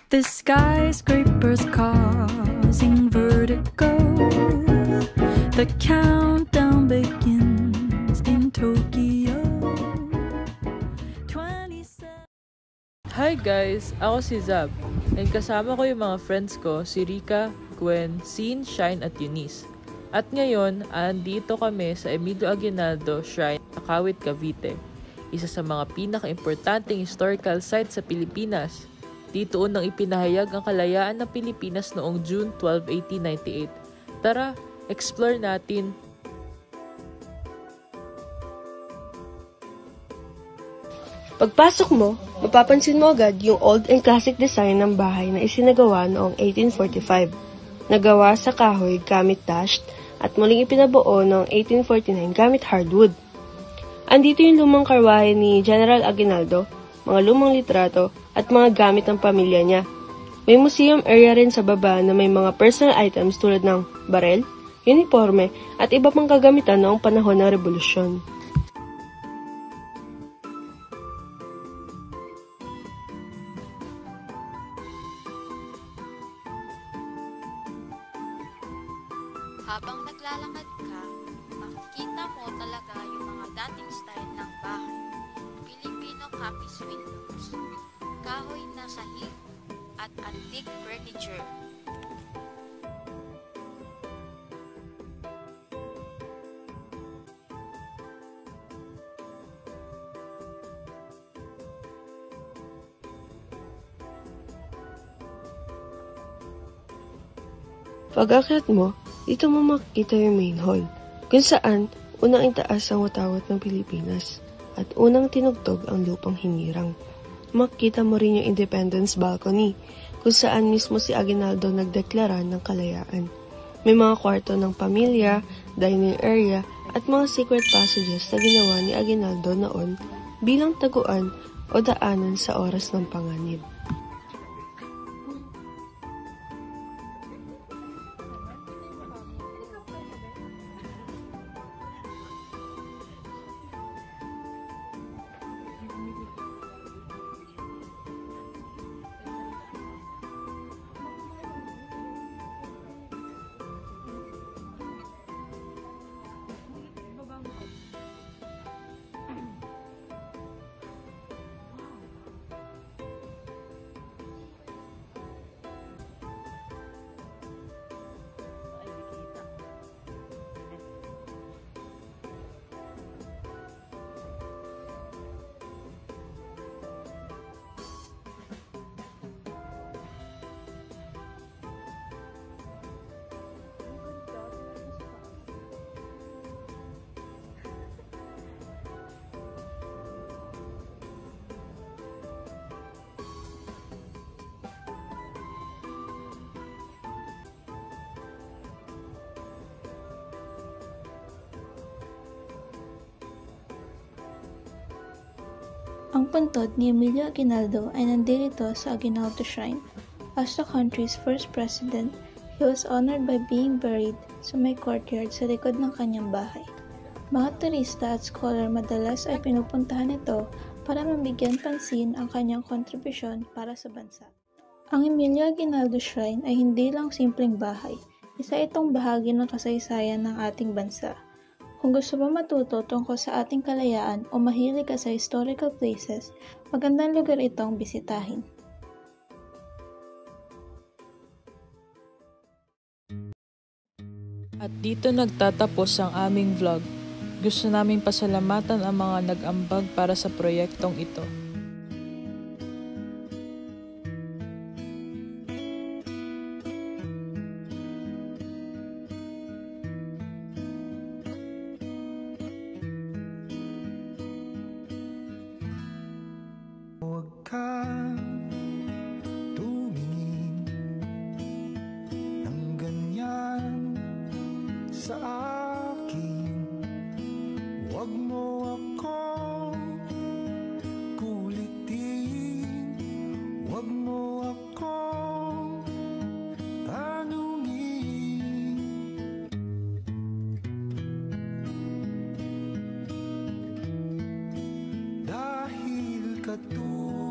The skyscrapers causing vertigo. The countdown begins in Tokyo. 27. Hi guys! Ako si Zab. And kasama ko yung mga friends ko, si Rika, Gwen, Sin, Shine at Eunice. At ngayon, andito kami sa Emilio Aguinaldo Shrine sa Kawit, Cavite. Isa sa mga pinaka-importanting historical site sa Pilipinas. Dito unang ipinahayag ang kalayaan ng Pilipinas noong June 12, 1898. Tara, explore natin. Pagpasok mo, mapapansin mo agad yung old and classic design ng bahay na isinagawa noong 1845. Nagawa sa kahoy gamit dashed at muling ipinabuo noong 1849 gamit hardwood. Andito yung lumang karwahe ni General Aguinaldo, mga lumang litrato at mga gamit ng pamilya niya. May museum area rin sa baba na may mga personal items tulad ng barel, uniforme at iba pang kagamitan noong panahon ng Revolusyon. Habang naglalakad ka, makikita mo talaga yung mga dating style ng bahay. Filipino Capiz windows, kahoy na sahig, at antique furniture. Pag-akyat mo, dito mo makikita yung main hall, kung saan unang itaas ang watawat ng Pilipinas at unang tinugtog ang lupang hinirang. Makikita mo rin yung Independence Balcony, kung saan mismo si Aguinaldo nagdeklara ng kalayaan. May mga kwarto ng pamilya, dining area, at mga secret passages na ginawa ni Aguinaldo noon bilang taguan o daanan sa oras ng panganib. Ang puntod ni Emilio Aguinaldo ay nandito sa Aguinaldo Shrine. As the country's first president, he was honored by being buried sa may courtyard sa likod ng kanyang bahay. Mga turista at scholar madalas ay pinupuntahan ito para mabigyan pansin ang kanyang kontribusyon para sa bansa. Ang Emilio Aguinaldo Shrine ay hindi lang simpleng bahay, isa itong bahagi ng kasaysayan ng ating bansa. Kung gusto mo matuto tungkol sa ating kalayaan o mahilig ka sa historical places, magandang lugar itong bisitahin. At dito nagtatapos ang aming vlog. Gusto naming pasalamatan ang mga nag-ambag para sa proyektong ito. Huwag kang tumingin ng ganyan sa akin. Huwag mo akong kulitin. Huwag mo akong tanungin. Dahil katulad